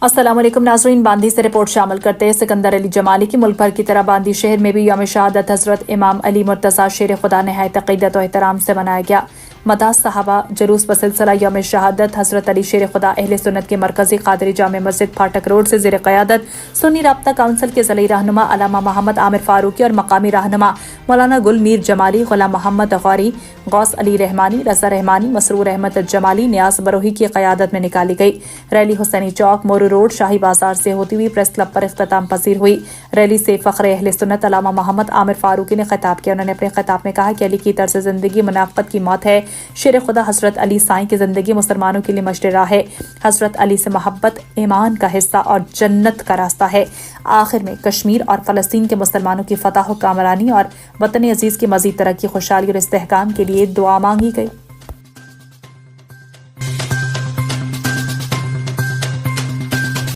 السلام علیکم ناظرین، باندی سے رپورٹ شامل کرتے ہیں سکندر علی جمالی کی۔ ملک بھر کی طرح باندی شہر میں بھی یوم شہادت حضرت امام علی مرتضیٰ شیر خدا نہایت عقیدت و احترام سے منایا گیا۔ مداح صحابہ جلوس بسلسلہ یوم شہادت حضرت علی شیر خدا اہل سنت کے مرکزی قادری جامع مسجد پھاٹک روڈ سے زیر قیادت سنی رابطہ کونسل کے ضلعی رہنما علامہ محمد عامر فاروقی اور مقامی رہنما مولانا گل میر جمالی، غلام محمد غوری، غوث علی رحمانی، رضا رحمانی، مسرور احمد جمالی، نیاز بروہی کی قیادت میں نکالی گئی۔ ریلی حسینی چوک، مورو روڈ، شاہی بازار سے ہوتی ہوئی پریس کلب پر اختتام پذیر ہوئی۔ ریلی سے فخر اہل سنت علامہ محمد عامر فاروقی نے خطاب کیا۔ انہوں نے اپنے خطاب میں کہا کہ علی کی طرز زندگی منافقت کی موت ہے۔ شیر خدا حضرت علی سائیں کی زندگی مسلمانوں کے لیے مشر راہ ہے۔ حضرت علی سے محبت ایمان کا حصہ اور جنت کا راستہ ہے۔ آخر میں کشمیر اور فلسطین کے مسلمانوں کی فتح و کامرانی اور وطن عزیز کی مزید ترقی، خوشحالی اور استحکام کے لیے دعا مانگی گئی۔